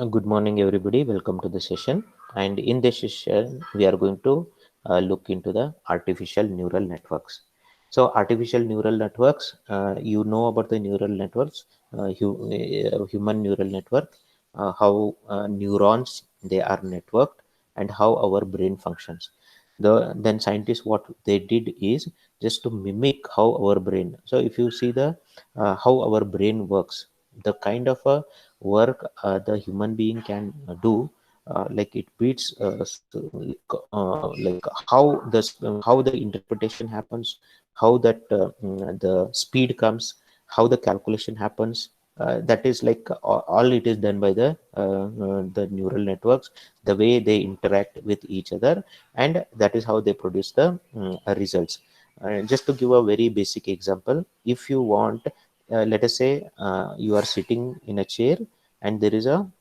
Good morning, everybody. Welcome to the session. And in this session, we are going to look into the artificial neural networks. So, artificial neural networks, you know about the neural networks, human neural network, how neurons they are networked, and how our brain functions. Then scientists what they did is just to mimic how our brain. So, if you see the how our brain works, the kind of a work the human being can do like it beats like how the interpretation happens, how that the speed comes, how the calculation happens. That is like all it is done by the neural networks, the way they interact with each other, and that is how they produce the results. Just to give a very basic example, if you want, let us say you are sitting in a chair and there is one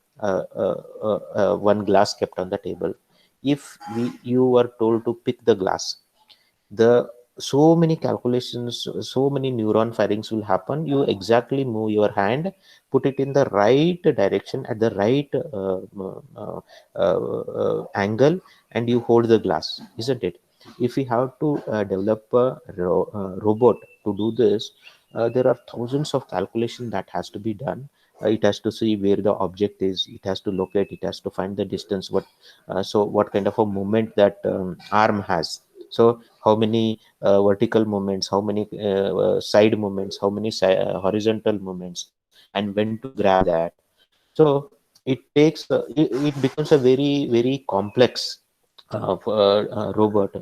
glass kept on the table. If you were told to pick the glass, the so many calculations, so many neuron firings will happen. You exactly move your hand, put it in the right direction at the right angle, and you hold the glass, isn't it? If we have to develop a robot to do this, there are thousands of calculation that has to be done. It has to see where the object is, it has to locate, it has to find the distance, what kind of a movement that arm has. So how many vertical movements, how many side movements, how many horizontal movements, and when to grab that. So it becomes a very complex robot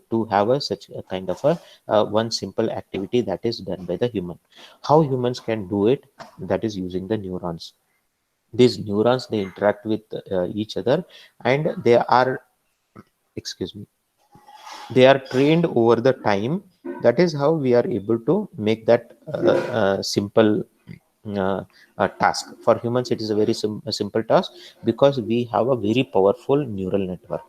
to have such a kind of a one simple activity that is done by the human. How humans can do it? That is using the neurons. These neurons they interact with each other, and they are, excuse me, they are trained over the time. That is how we are able to make that simple task. For humans it is a a simple task because we have a very powerful neural network.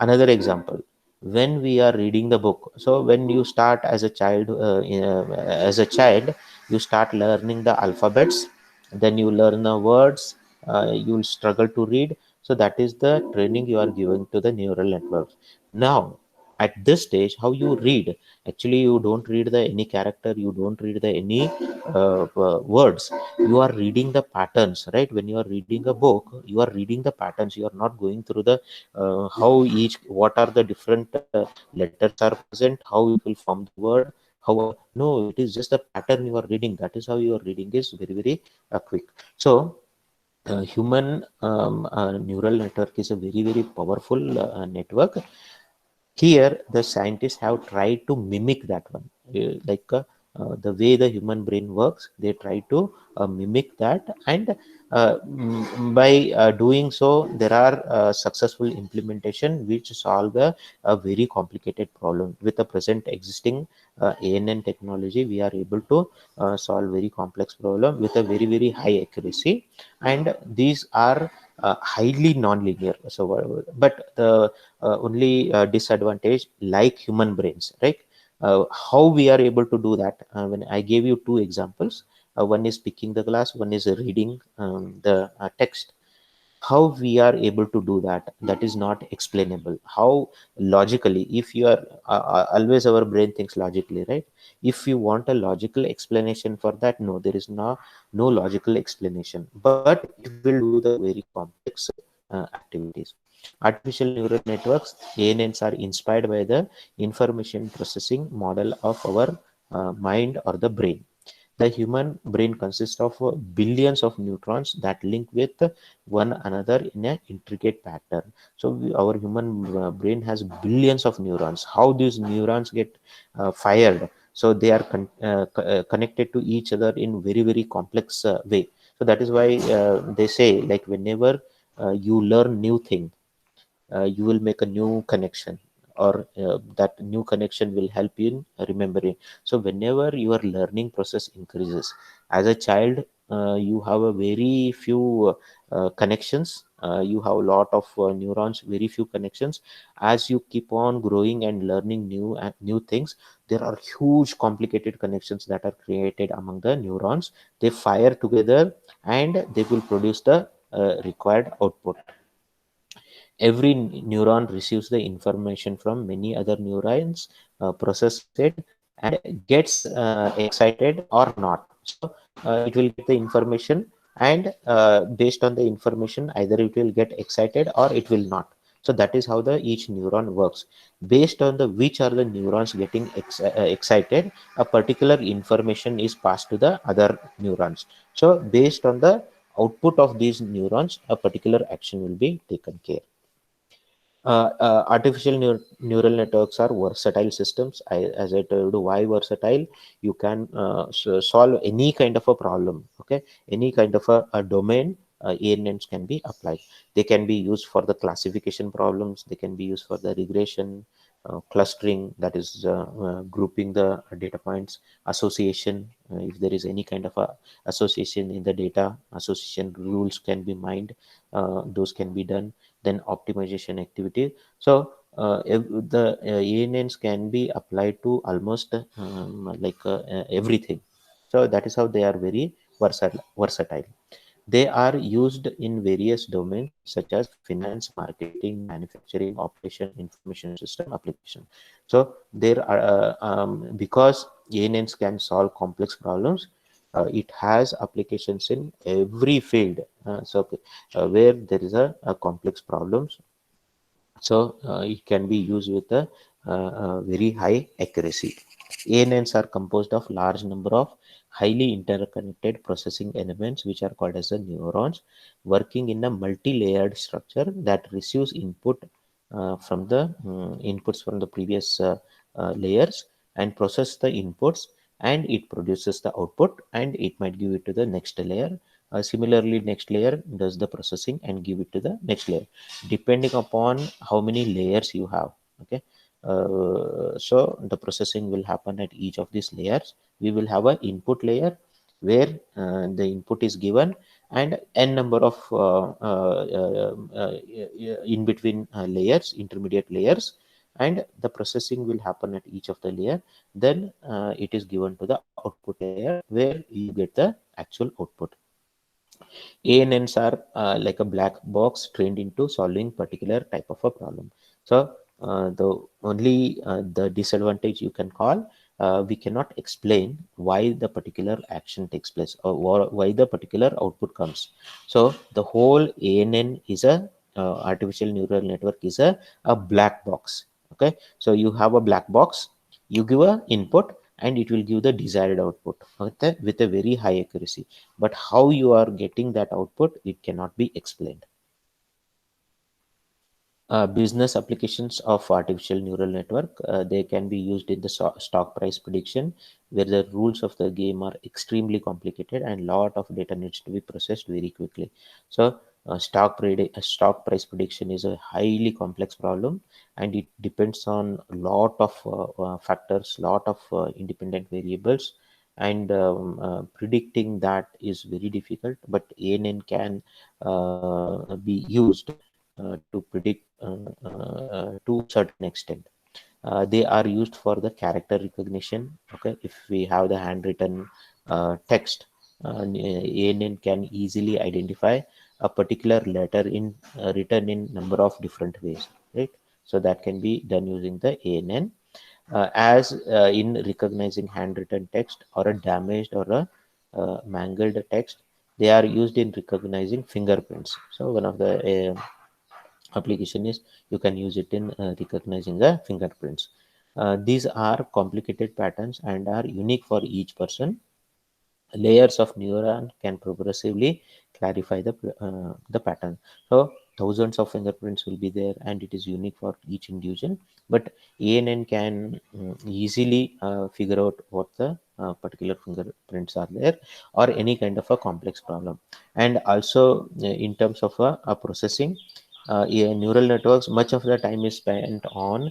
Another example, when we are reading the book, so when you start as a child, you start learning the alphabets, then you learn the words, you will struggle to read. So that is the training you are giving to the neural networks. Now at this stage, how you read, actually you don't read the any character, you don't read the any words, you are reading the patterns, right? When you are reading a book, you are reading the patterns, you are not going through the how each, what are the different letters are present, how it will form the word, how no, it is just a pattern you are reading. That is how your reading is very quick. So human neural network is a very powerful network. Here the scientists have tried to mimic that one. The way the human brain works, they try to mimic that, and by doing so there are successful implementation which solve a very complicated problem. With the present existing ANN technology, we are able to solve very complex problem with a very high accuracy, and these are highly non-linear. So but the only disadvantage, like human brains, right? How we are able to do that, when I gave you two examples, one is picking the glass, one is reading the text. How we are able to do that, that is not explainable. How logically, if you are always our brain thinks logically, right? If you want a logical explanation for that, no, there is no logical explanation, but it will do the very complex activities. Artificial neural networks, ANNs, are inspired by the information processing model of our mind or the brain. The human brain consists of billions of neurons that link with one another in an intricate pattern. So our human brain has billions of neurons. How these neurons get fired? So they are connected to each other in very complex way. So that is why they say, like, whenever you learn new thing, you will make a new connection, or that new connection will help you in remembering. So whenever your learning process increases, as a child, you have a very few connections, you have a lot of neurons, very few connections. As you keep on growing and learning new things, there are huge complicated connections that are created among the neurons. They fire together and they will produce the required output. Every neuron receives the information from many other neurons, process it, and gets excited or not. So it will get the information, and based on the information, either it will get excited or it will not. So that is how the each neuron works. Based on the which are the neurons getting excited, a particular information is passed to the other neurons. So based on the output of these neurons, a particular action will be taken care. Artificial neural networks are versatile systems. As I told you, why versatile? You can solve any kind of a problem. Okay, any kind of a domain. ANNs can be applied. They can be used for the classification problems. They can be used for the regression, clustering, that is grouping the data points, association. If there is any kind of a association in the data, association rules can be mined. Those can be done. Then optimization activity. So the ANNs can be applied to almost everything. So that is how they are very versatile. They are used in various domains such as finance, marketing, manufacturing, operation, information system application. So there are because ANNs can solve complex problems, it has applications in every field. Where there is a complex problems, so it can be used with a very high accuracy. ANNs are composed of large number of highly interconnected processing elements, which are called as the neurons, working in a multi-layered structure that receives inputs from the previous layers and process the inputs, and it produces the output, and it might give it to the next layer. Similarly, next layer does the processing and give it to the next layer, depending upon how many layers you have. Okay, so the processing will happen at each of these layers. We will have an input layer where the input is given, and n number of in between layers, intermediate layers, and the processing will happen at each of the layer. Then it is given to the output layer where you get the actual output. ANNs are like a black box trained into solving particular type of a problem. So the only the disadvantage you can call, we cannot explain why the particular action takes place, or why the particular output comes. So the whole ANN is a artificial neural network is a black box. Okay, so you have a black box, you give a input, and it will give the desired output with a very high accuracy. But how you are getting that output, it cannot be explained. Business applications of artificial neural network, they can be used in the stock price prediction, where the rules of the game are extremely complicated and lot of data needs to be processed very quickly. So stock price prediction is a highly complex problem, and it depends on a lot of factors, lot of independent variables, and predicting that is very difficult. But ANN can be used to predict to a certain extent. They are used for the character recognition. Okay, if we have the handwritten text, ANN can easily identify a particular letter in written in number of different ways, right? So that can be done using the ANN. As in recognizing handwritten text or a damaged or a mangled text, they are used in recognizing fingerprints. So one of the application is you can use it in recognizing the fingerprints. These are complicated patterns and are unique for each person. Layers of neuron can progressively clarify the pattern. So thousands of fingerprints will be there, and it is unique for each individual. But ANN can easily figure out what the particular fingerprints are there, or any kind of a complex problem. And also in terms of processing, neural networks, much of the time is spent on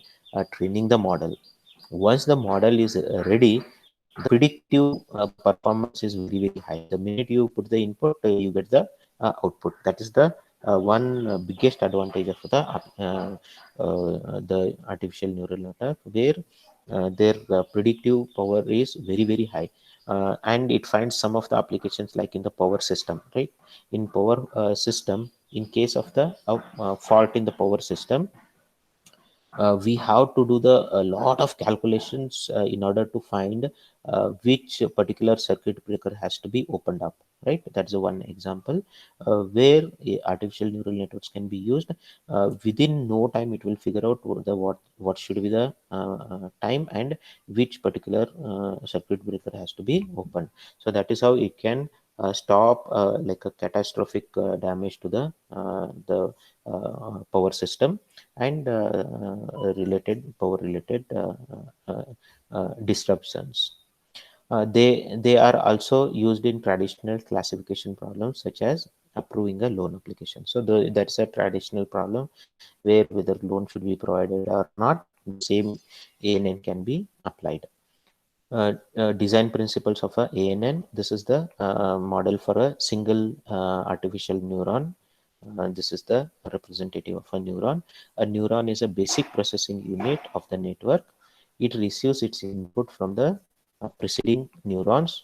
training the model. Once the model is ready, the predictive performance is very, very high. The minute you put the input, you get the output. That is the one biggest advantage of the artificial neural network, where their predictive power is very very high, and it finds some of the applications like in the power system, right? In power system, in case of the fault in the power system, we have to do the a lot of calculations in order to find which particular circuit breaker has to be opened up, right? That's the one example where artificial neural networks can be used. Within no time it will figure out what should be the time and which particular circuit breaker has to be opened. So that is how it can stop like a catastrophic damage to the power system and related power related disruptions. They are also used in traditional classification problems such as approving a loan application. So that's a traditional problem where whether loan should be provided or not, the same ANN can be applied. Design principles of a ANN. This is the model for a single artificial neuron. This is the representative of a neuron. A neuron is a basic processing unit of the network. It receives its input from the preceding neurons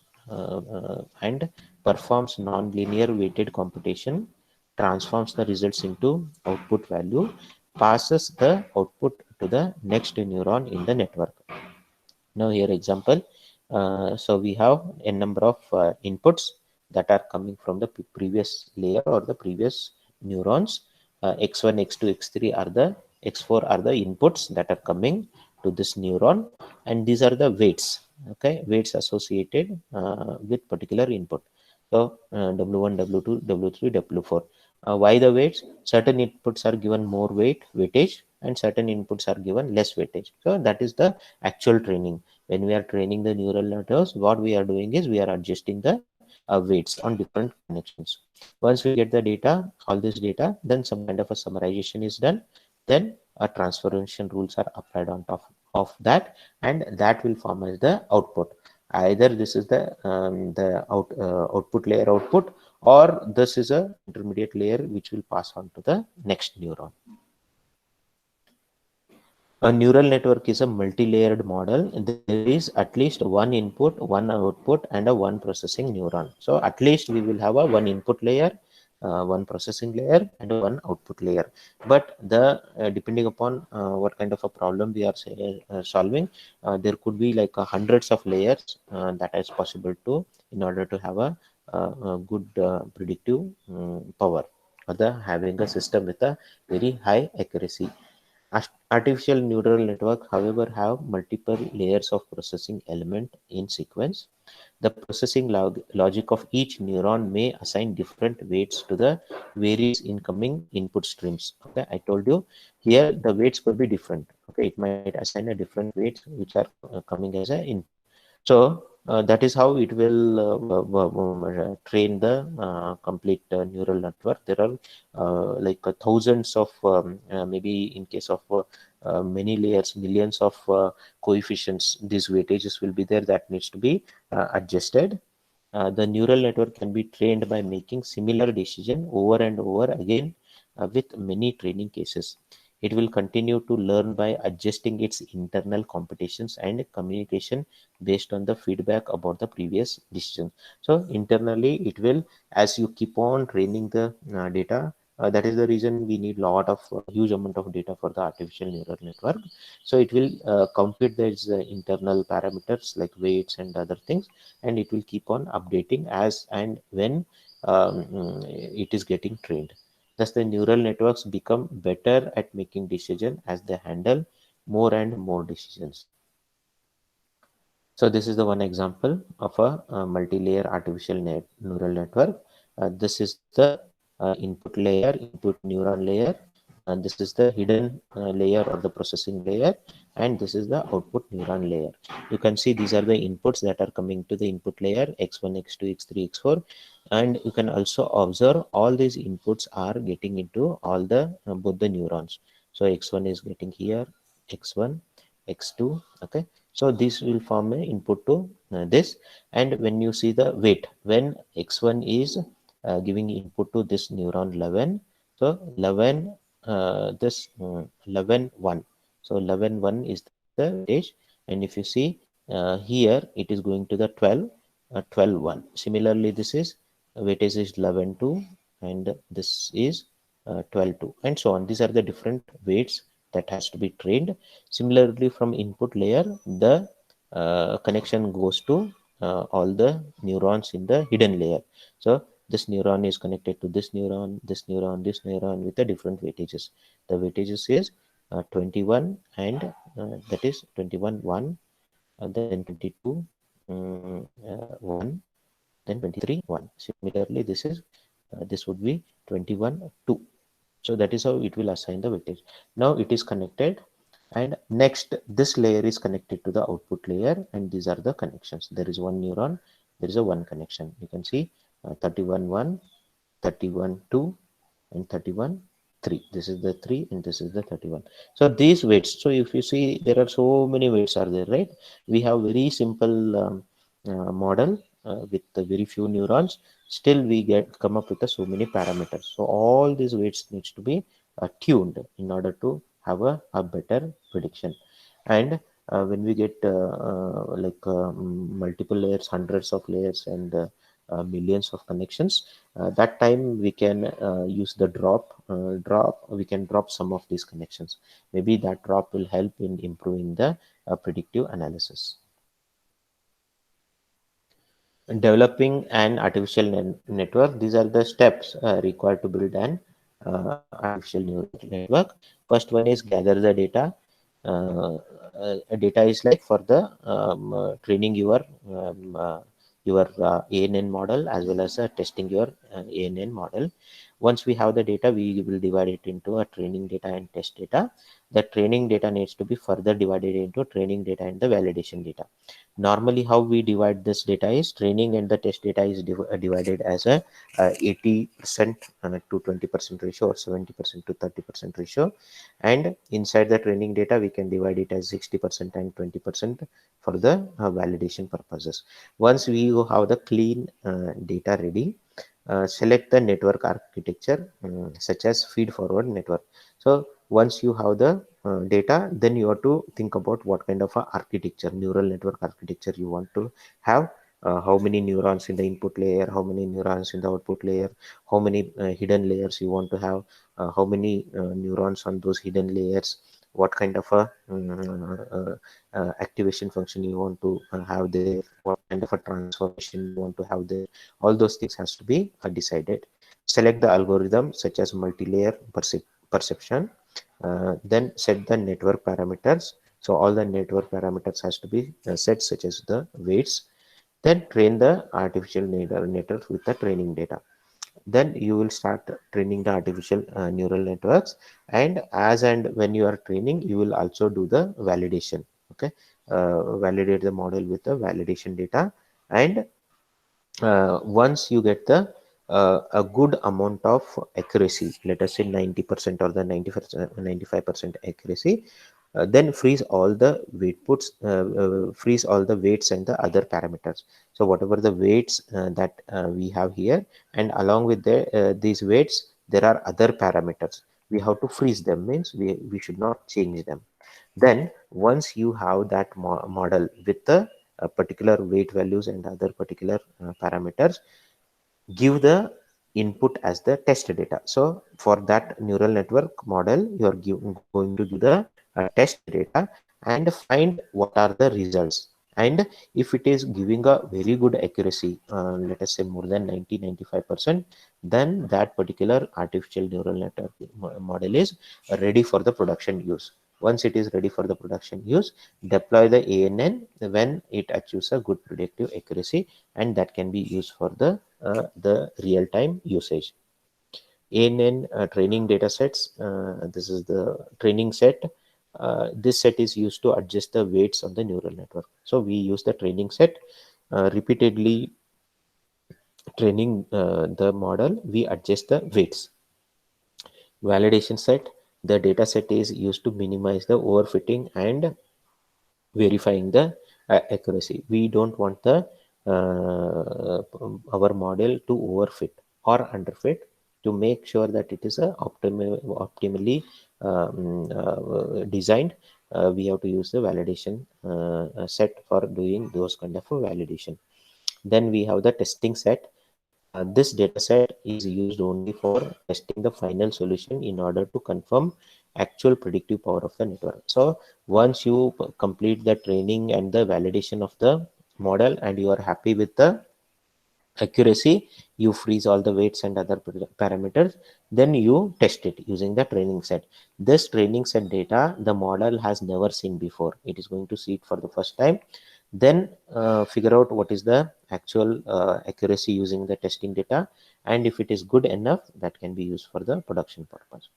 and performs non-linear weighted computation, transforms the results into output value, passes the output to the next neuron in the network. Now here example, so we have a number of inputs that are coming from the previous layer or the previous neurons. X1, X2, X3 are the X4 are the inputs that are coming to this neuron, and these are the weights. Okay, weights associated with particular input. So W1, W2, W3, W4. Why the weights? Certain inputs are given more weightage, and certain inputs are given less weightage. So that is the actual training. When we are training the neural networks, what we are doing is we are adjusting the weights on different connections. Once we get the data, all this data, then some kind of a summarization is done. Then a transformation rules are applied on top of that, and that will form as the output. Either this is the output layer output, or this is a intermediate layer which will pass on to the next neuron. A neural network is a multi-layered model. There is at least one input, one output, and a one processing neuron. So at least we will have a one input layer, one processing layer, and one output layer. But the depending upon what kind of a problem we are solving, there could be like hundreds of layers that is possible to in order to have a good predictive power, or the having a system with a very high accuracy. Artificial neural network, however, have multiple layers of processing element in sequence. The processing logic of each neuron may assign different weights to the various incoming input streams. Okay, I told you here the weights could be different. Okay, it might assign a different weights which are coming as an input. So that is how it will train the complete neural network. There are like thousands of maybe in case of many layers, millions of coefficients. These weightages will be there that needs to be adjusted. The neural network can be trained by making similar decision over and over again with many training cases. It will continue to learn by adjusting its internal computations and communication based on the feedback about the previous decision. So internally, it will, as you keep on training the data, that is the reason we need lot of huge amount of data for the artificial neural network. So it will compute these internal parameters like weights and other things, and it will keep on updating as and when it is getting trained. Thus, the neural networks become better at making decisions as they handle more and more decisions. So this is the one example of a multi-layer artificial neural network. This is the input layer, input neuron layer, and this is the hidden layer or the processing layer, and this is the output neuron layer. You can see these are the inputs that are coming to the input layer x1, x2, x3, x4, and you can also observe all these inputs are getting into all the both the neurons. So x1 is getting here, x1, x2, okay. So this will form an input to this, and when you see the weight, when x1 is giving input to this neuron 11, so 11 this 11 1, so 11 1 is the weightage, And if you see here, it is going to the 12, 12 1. Similarly, this is weightage is 11 2, and this is 12 2, and so on. These are the different weights that has to be trained. Similarly, from input layer, the connection goes to all the neurons in the hidden layer. So this neuron is connected to this neuron, this neuron, this neuron with the different weightages. The weightages is 21, and that is 21 1, then 22 1, then 23 1. Similarly, this would be 21 2. So that is how it will assign the weightage. Now it is connected, and next this layer is connected to the output layer, and these are the connections. There is one neuron, there is a one connection. You can see 31 1, 31 2, and 31 3. This is the 3, and this is the 31. So these weights, so if you see, there are so many weights are there, right? We have very simple model with very few neurons. Still we get come up with so many parameters. So all these weights needs to be tuned in order to have a better prediction. And when we get multiple layers, hundreds of layers, and millions of connections, that time we can use the drop. We can drop some of these connections. Maybe that drop will help in improving the predictive analysis. Developing an artificial network, these are the steps required to build an artificial neural network. First one is gather the data. Data is like for the training your ANN model, as well as testing your ANN model. Once we have the data, we will divide it into a training data and test data. The training data needs to be further divided into training data and the validation data. Normally, how we divide this data is training and the test data is divided as a 80% to 20% ratio, or 70% to 30% ratio. And inside the training data, we can divide it as 60% and 20% for the validation purposes. Once we have the clean data ready, select the network architecture, such as feed forward network. So once you have the data, then you have to think about what kind of architecture, neural network architecture you want to have. How many neurons in the input layer, how many neurons in the output layer, how many hidden layers you want to have, how many neurons on those hidden layers, what kind of a activation function you want to have there, what kind of a transformation you want to have there. All those things has to be decided. Select the algorithm, such as multi-layer perception. Then set the network parameters. So all the network parameters has to be set, such as the weights. Then train the artificial network with the training data. Then you will start training the artificial neural networks, and as and when you are training, you will also do the validation. Okay, validate the model with the validation data. And once you get the a good amount of accuracy, let us say 90% or the 90%, 95% accuracy, then freeze all the weight puts, freeze all the weights and the other parameters. So whatever the weights that we have here, and along with these weights, there are other parameters. We have to freeze them, means we should not change them. Then once you have that model with the particular weight values and other particular parameters, give the input as the test data. So for that neural network model, you are going to give the test data and find what are the results. And if it is giving a very good accuracy, let us say more than 90-95%, then that particular artificial neural network model is ready for the production use. Once it is ready for the production use, deploy the ANN when it achieves a good predictive accuracy, and that can be used for the real-time usage. ANN training data sets. This is the training set. This set is used to adjust the weights of the neural network. So we use the training set, repeatedly training the model. We adjust the weights. Validation set. The data set is used to minimize the overfitting and verifying the accuracy. We don't want the our model to overfit or underfit, to make sure that it is optimally designed. we have to use the validation set for doing those kind of a validation. Then we have the testing set. This data set is used only for testing the final solution in order to confirm actual predictive power of the network. So once you complete the training and the validation of the model and you are happy with the accuracy, you freeze all the weights and other parameters, then you test it using the training set. This training set data the model has never seen before, it is going to see it for the first time. Then figure out what is the actual accuracy using the testing data, and if it is good enough, that can be used for the production purpose.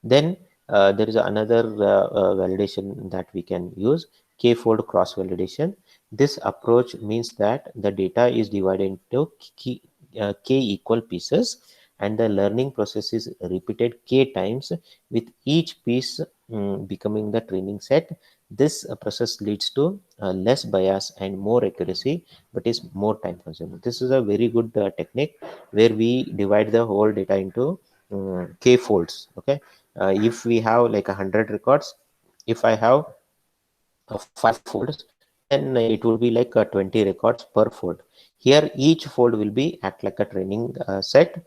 Then there is another validation that we can use, k-fold cross validation. This approach means that the data is divided into k equal pieces, and the learning process is repeated k times, with each piece becoming the training set. This process leads to less bias and more accuracy, but is more time consuming. This is a very good technique where we divide the whole data into k folds. Okay, if we have like 100 records, if I have 5 folds, then it will be like 20 records per fold. Here each fold will be act like a training set,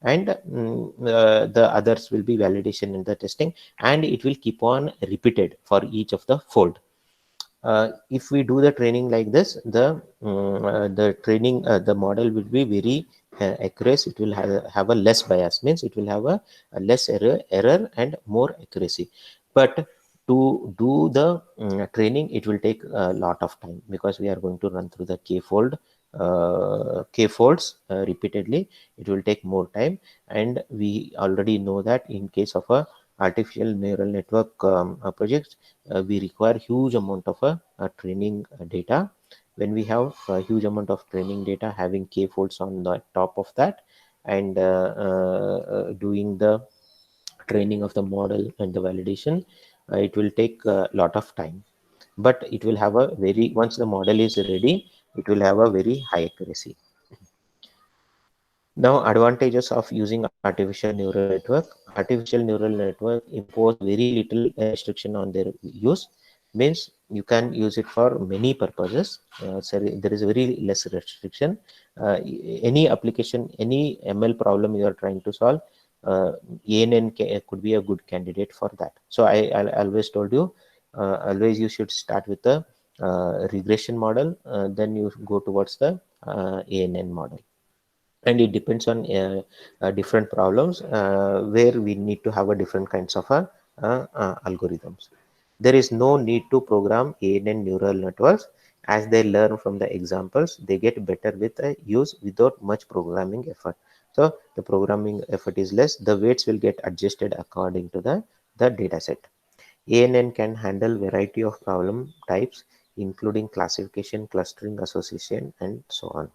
and the others will be validation in the testing, and it will keep on repeated for each of the fold. If we do the training like this, the training the model will be very accurate. It will have a less bias, means it will have a less error and more accuracy. But to do the training, it will take a lot of time, because we are going to run through the k folds repeatedly. It will take more time, and we already know that in case of a artificial neural network project, we require huge amount of training data. When we have a huge amount of training data, having k folds on the top of that, and doing the training of the model and the validation, it will take a lot of time, but it will have a very, once the model is ready, it will have a very high accuracy. Now, advantages of using artificial neural network. Artificial neural network impose very little restriction on their use, means you can use it for many purposes. So there is very less restriction. Any application, any ML problem you are trying to solve, ANN could be a good candidate for that. So I always told you, always you should start with the regression model, then you go towards the ANN model, and it depends on different problems where we need to have a different kinds of algorithms. There is no need to program ANN neural networks, as they learn from the examples. They get better with use without much programming effort. So the programming effort is less. The weights will get adjusted according to the data set. ANN can handle variety of problem types, including classification, clustering, association, and so on.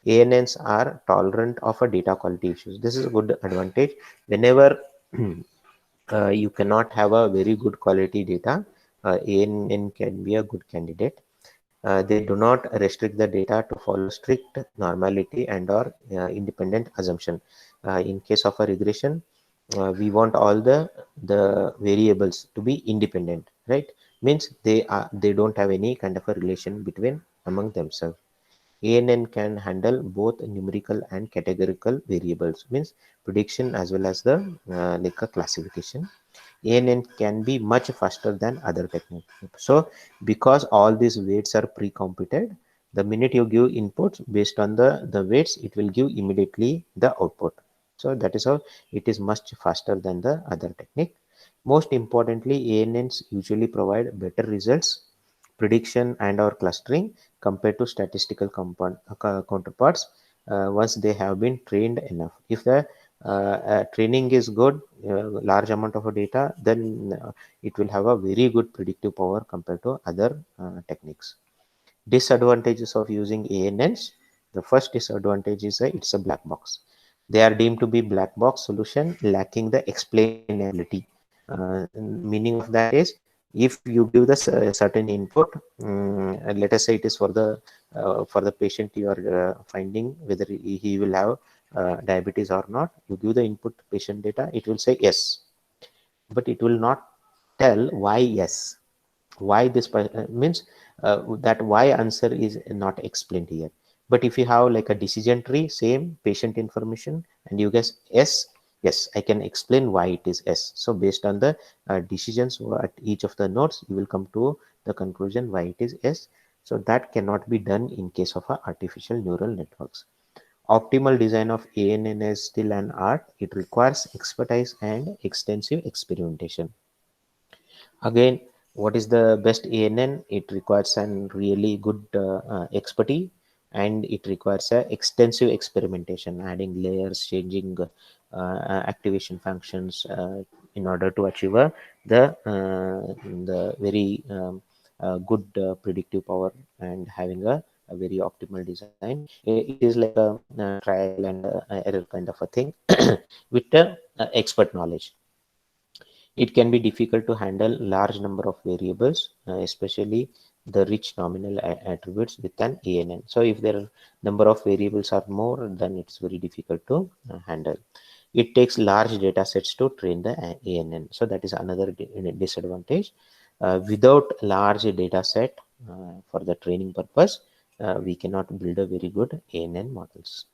ANNs are tolerant of a data quality issues. This is a good advantage. Whenever you cannot have a very good quality data, ANN can be a good candidate. They do not restrict the data to follow strict normality and or independent assumption. In case of a regression, we want all the variables to be independent, right? Means they don't have any kind of a relation between among themselves. ANN can handle both numerical and categorical variables, means prediction as well as the like a classification. ANN can be much faster than other techniques. So because all these weights are pre-computed, the minute you give inputs based on the weights, it will give immediately the output. So that is how it is much faster than the other technique. Most importantly, ANNs usually provide better results, prediction and or clustering, compared to statistical counterparts once they have been trained enough. If the training is good, large amount of data, then it will have a very good predictive power compared to other techniques. Disadvantages of using ANNs. The first disadvantage is it's a black box. They are deemed to be black box solution lacking the explainability. Meaning of that is, if you give the certain input, and let us say it is for the patient you are finding whether he will have diabetes or not. You give the input patient data, it will say yes, but it will not tell why yes. Why this means that why answer is not explained here. But if you have like a decision tree, same patient information, and you guess S, yes, I can explain why it is S. So based on the decisions at each of the nodes, you will come to the conclusion why it is S. So that cannot be done in case of artificial neural networks. Optimal design of ANN is still an art. It requires expertise and extensive experimentation. Again, what is the best ANN? It requires an really good expertise, and it requires a extensive experimentation, adding layers, changing activation functions in order to achieve the very good predictive power and having a very optimal design. It is like a trial and error kind of a thing with expert knowledge. It can be difficult to handle large number of variables, especially the rich nominal attributes with an ANN. So if their number of variables are more, then it's very difficult to handle. It takes large data sets to train the ANN. So that is another disadvantage. Without large data set for the training purpose, we cannot build a very good ANN models.